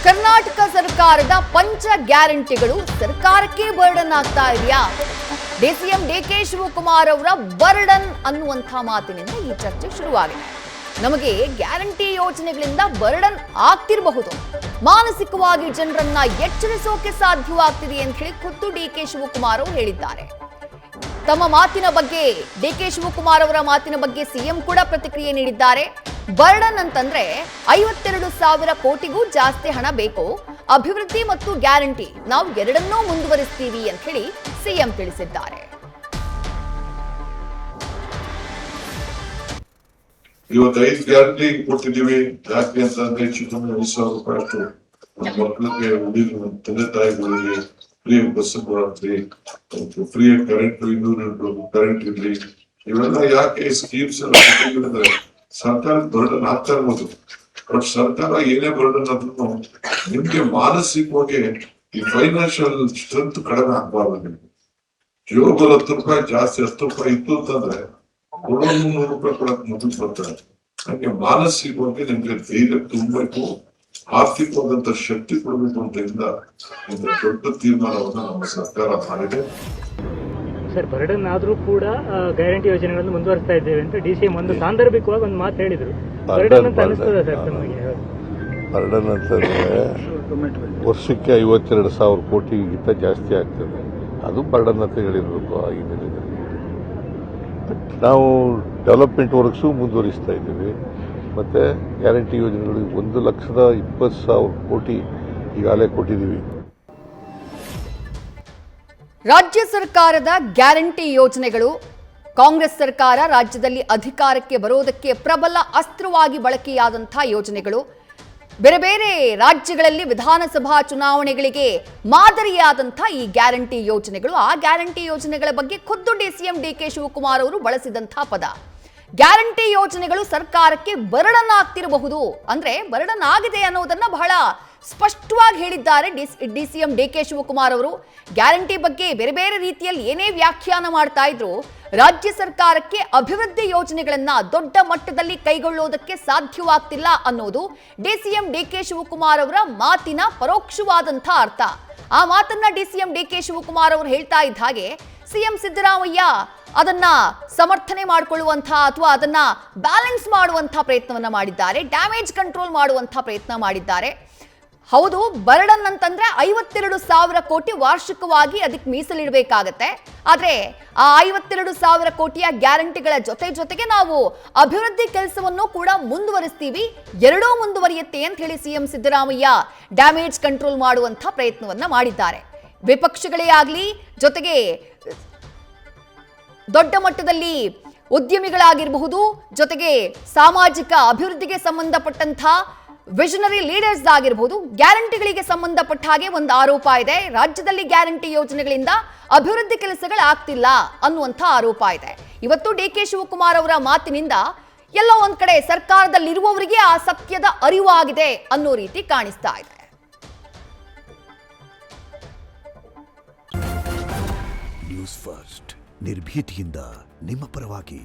ಕರ್ನಾಟಕ ಸರ್ಕಾರದ ಪಂಚ ಗ್ಯಾರಂಟಿಗಳು ಸರ್ಕಾರಕ್ಕೆ ಬರ್ಡನ್ ಆಗ್ತಾ ಇದೆಯಾ? ಡಿಸಿಎಂ ಡಿಕೆ ಶಿವಕುಮಾರ್ ಅವರ ಬರ್ಡನ್ ಅನ್ನುವಂಥ ಮಾತಿನಿಂದ ಈ ಚರ್ಚೆ ಶುರುವಾಗಿದೆ. ನಮಗೆ ಗ್ಯಾರಂಟಿ ಯೋಜನೆಗಳಿಂದ ಬರ್ಡನ್ ಆಗ್ತಿರಬಹುದು, ಮಾನಸಿಕವಾಗಿ ಜನರನ್ನ ಎಚ್ಚರಿಸೋಕೆ ಸಾಧ್ಯವಾಗ್ತಿದೆ ಅಂತ ಹೇಳಿ ಖುದ್ದು ಡಿಕೆ ಶಿವಕುಮಾರ್ ಅವರು ಹೇಳಿದ್ದಾರೆ. ತಮ್ಮ ಮಾತಿನ ಬಗ್ಗೆ, ಡಿಕೆ ಶಿವಕುಮಾರ್ ಅವರ ಮಾತಿನ ಬಗ್ಗೆ ಸಿಎಂ ಕೂಡ ಪ್ರತಿಕ್ರಿಯೆ ನೀಡಿದ್ದಾರೆ. ಬರ್ಡನ್ ಅಂತಂದ್ರೆ 52,000 ಕೋಟಿಗೂ ಜಾಸ್ತಿ ಹಣ ಬೇಕು, ಅಭಿವೃದ್ಧಿ ಮತ್ತು ಗ್ಯಾರಂಟಿ ನಾವು ಎರಡನ್ನೂ ಮುಂದುವರಿಸ್ತೀವಿ ಅಂತ ಹೇಳಿ ಸಿಎಂ ತಿಳಿಸಿದ್ದಾರೆ. ಇವತ್ತು 5 ಗ್ಯಾರಂಟಿ ಕೊಡ್ತಿದ್ದೀವಿ. ಜಾಸ್ತಿ ಅಂತಂದ್ರೆ ಚಿಕ್ಕಮ್ಮನ 20,000 ರೂಪಾಯಿ ಅಷ್ಟು ಮಕ್ಕಳಿಗೆ, ತಂದೆ ತಾಯಿಗಳಿಗೆ ಫ್ರೀ ಬಸ್ ಕೊಡ್ರಿ, ಫ್ರೀ ಕರೆಂಟ್ 200 ಯೂನಿಟ್ ಕರೆಂಟ್ ಇರ್ಲಿ. ಇವೆಲ್ಲ ಯಾಕೆ ಸ್ಕೀಮ್ಸ್ ಎಲ್ಲ ಸರ್ಕಾರದ ಬರ್ಡನ್ ಆಗ್ತಾ ಇರ್ಬೋದು. ಬಟ್ ಸರ್ಕಾರ ಏನೇ ಬರ್ಡನ್ ಆದ್ರೂ ನಿಮ್ಗೆ ಮಾನಸಿಕವಾಗಿ ಈ ಫೈನಾನ್ಷಿಯಲ್ ಸ್ಟ್ರೆಂತ್ ಕಡಿಮೆ ಆಗ್ಬಾರ್ದು. ನಿಮ್ಗೆ ಜೀವಗಳು 10 ರೂಪಾಯಿ ಜಾಸ್ತಿ 10 ರೂಪಾಯಿ ಇತ್ತು ಅಂತಂದ್ರೆ 100 ರೂಪಾಯಿ ಕೊಡಕ್ ಮೊದಲು ಬರ್ತಾರೆ. ಹಾಗೆ ಮಾನಸಿಕವಾಗಿ ನಿಮ್ಗೆ ಧೈರ್ಯ ತುಂಬಬೇಕು, ಆರ್ಥಿಕವಾದಂತ ಶಕ್ತಿ ಕೊಡಬೇಕು ಅಂತ ಒಂದು ದೊಡ್ಡ ತೀರ್ಮಾನವನ್ನ ನಮ್ಮ ಸರ್ಕಾರ ಮಾಡಿದೆ. ಸರ್, ಬರ್ಡನ್ ಆದ್ರೂ ಕೂಡ ಗ್ಯಾರಂಟಿ ಯೋಜನೆಗಳನ್ನು ಮುಂದುವರಿಸ್ತಾ ಇದ್ದೇವೆ ಅಂತ ಡಿಸಿಎಂ ಒಂದು ಸಾಂದರ್ಭಿಕವಾಗಿ ಒಂದು ಮಾತು ಹೇಳಿದ್ರು. ಬರ್ಡನ್ ಅಂತ ಅನಿಸ್ತದ ಸರ್ ತಮಗೆ? ಬರ್ಡನ್ ಅಂತಂದ್ರೆ ವರ್ಷಕ್ಕೆ 52,000 ಕೋಟಿಗಿಂತ ಜಾಸ್ತಿ ಆಗ್ತದೆ, ಅದು ಬರ್ಡನ್ ಅಂತ ಹೇಳಿರ್ಬೇಕು. ಆಗಿನ ನಾವು ಡೆವಲಪ್ಮೆಂಟ್ ವರ್ಕ್ಸು ಮುಂದುವರಿಸ್ತಾ ಇದ್ದೀವಿ. ಮತ್ತೆ ಗ್ಯಾರಂಟಿ ಯೋಜನೆಗಳಿಗೆ 1,20,000 ಕೋಟಿ ಈಗಾಗಲೇ ಕೊಟ್ಟಿದ್ದೀವಿ. ರಾಜ್ಯ ಸರ್ಕಾರದ ಗ್ಯಾರಂಟಿ ಯೋಜನೆಗಳು ಕಾಂಗ್ರೆಸ್ ಸರ್ಕಾರ ರಾಜ್ಯದಲ್ಲಿ ಅಧಿಕಾರಕ್ಕೆ ಬರೋದಕ್ಕೆ ಪ್ರಬಲ ಅಸ್ತ್ರವಾಗಿ ಬಳಕೆಯಾದಂತಹ ಯೋಜನೆಗಳು. ಬೇರೆ ಬೇರೆ ರಾಜ್ಯಗಳಲ್ಲಿ ವಿಧಾನಸಭಾ ಚುನಾವಣೆಗಳಿಗೆ ಮಾದರಿಯಾದಂಥ ಈ ಗ್ಯಾರಂಟಿ ಯೋಜನೆಗಳು. ಆ ಗ್ಯಾರಂಟಿ ಯೋಜನೆಗಳ ಬಗ್ಗೆ ಖುದ್ದು ಡಿಸಿಎಂ ಡಿಕೆ ಶಿವಕುಮಾರ್ ಅವರು ಬಳಸಿದಂತಹ ಪದ ಗ್ಯಾರಂಟಿ ಯೋಜನೆಗಳು ಸರ್ಕಾರಕ್ಕೆ ಬರ್ಡನ್ ಆಗ್ತಿರಬಹುದು, ಅಂದ್ರೆ ಬರ್ಡನ್ ಆಗಿದೆ ಅನ್ನೋದನ್ನ ಬಹಳ ಸ್ಪಷ್ಟವಾಗಿ ಹೇಳಿದ್ದಾರೆ ಡಿಸಿಎಂ ಡಿಕೆ ಶಿವಕುಮಾರ್ ಅವರು. ಗ್ಯಾರಂಟಿ ಬಗ್ಗೆ ಬೇರೆ ಬೇರೆ ರೀತಿಯಲ್ಲಿ ಏನೇ ವ್ಯಾಖ್ಯಾನ ಮಾಡ್ತಾ ಇದ್ರು, ರಾಜ್ಯ ಸರ್ಕಾರಕ್ಕೆ ಅಭಿವೃದ್ಧಿ ಯೋಜನೆಗಳನ್ನ ದೊಡ್ಡ ಮಟ್ಟದಲ್ಲಿ ಕೈಗೊಳ್ಳೋದಕ್ಕೆ ಸಾಧ್ಯವಾಗ್ತಿಲ್ಲ ಅನ್ನೋದು ಡಿಸಿಎಂ ಡಿಕೆ ಶಿವಕುಮಾರ್ ಅವರ ಮಾತಿನ ಪರೋಕ್ಷವಾದಂಥ ಅರ್ಥ. ಆ ಮಾತನ್ನ ಡಿಸಿಎಂ ಡಿಕೆ ಶಿವಕುಮಾರ್ ಅವರು ಹೇಳ್ತಾ ಇದ್ದ ಹಾಗೆ ಸಿಎಂ ಸಿದ್ದರಾಮಯ್ಯ ಅದನ್ನ ಸಮರ್ಥನೆ ಮಾಡಿಕೊಳ್ಳುವಂತಹ ಅಥವಾ ಅದನ್ನ ಬ್ಯಾಲೆನ್ಸ್ ಮಾಡುವಂತಹ ಪ್ರಯತ್ನವನ್ನ ಮಾಡಿದ್ದಾರೆ, ಡ್ಯಾಮೇಜ್ ಕಂಟ್ರೋಲ್ ಮಾಡುವಂತಹ ಪ್ರಯತ್ನ ಮಾಡಿದ್ದಾರೆ. ಹೌದು, ಬರ್ಡನ್ ಅಂತಂದ್ರೆ 52,000 ಕೋಟಿ ವಾರ್ಷಿಕವಾಗಿ ಅದಕ್ಕೆ ಮೀಸಲಿಡಬೇಕಾಗತ್ತೆ. ಆದ್ರೆ ಆ 52,000 ಕೋಟಿಯ ಗ್ಯಾರಂಟಿಗಳ ಜೊತೆಗೆ ನಾವು ಅಭಿವೃದ್ಧಿ ಕೆಲಸವನ್ನು ಕೂಡ ಮುಂದುವರಿಸ್ತೀವಿ, ಎರಡೂ ಮುಂದುವರಿಯುತ್ತೆ ಅಂತ ಹೇಳಿ ಸಿಎಂ ಸಿದ್ದರಾಮಯ್ಯ ಡ್ಯಾಮೇಜ್ ಕಂಟ್ರೋಲ್ ಮಾಡುವಂತ ಪ್ರಯತ್ನವನ್ನ ಮಾಡಿದ್ದಾರೆ. ವಿಪಕ್ಷಗಳೇ ಆಗ್ಲಿ, ಜೊತೆಗೆ ದೊಡ್ಡ ಮಟ್ಟದಲ್ಲಿ ಉದ್ಯಮಿಗಳಾಗಿರಬಹುದು, ಜೊತೆಗೆ ಸಾಮಾಜಿಕ ಅಭಿವೃದ್ಧಿಗೆ ಸಂಬಂಧಪಟ್ಟಂತ ವಿಷನರಿ ಲೀಡರ್ಸ್ ಆಗಿರಬಹುದು, ಗ್ಯಾರಂಟಿಗಳಿಗೆ ಸಂಬಂಧಪಟ್ಟ ಹಾಗೆ ಒಂದು ಆರೋಪ ಇದೆ. ರಾಜ್ಯದಲ್ಲಿ ಗ್ಯಾರಂಟಿ ಯೋಜನೆಗಳಿಂದ ಅಭಿವೃದ್ಧಿ ಕೆಲಸಗಳಾಗ್ತಿಲ್ಲ ಅನ್ನುವಂಥ ಆರೋಪ ಇದೆ. ಇವತ್ತು ಡಿಕೆ ಶಿವಕುಮಾರ್ ಅವರ ಮಾತಿನಿಂದ ಎಲ್ಲೋ ಒಂದ್ ಕಡೆ ಸರ್ಕಾರದಲ್ಲಿರುವವರಿಗೆ ಆ ಸತ್ಯದ ಅರಿವಾಗಿದೆ ಅನ್ನೋ ರೀತಿ ಕಾಣಿಸ್ತಾ ಇದೆ. ನ್ಯೂಸ್ ಫಸ್ಟ್ ನಿರ್ಭೀತಿಯಿಂದ ನಿಮ್ಮ ಪರವಾಗಿ.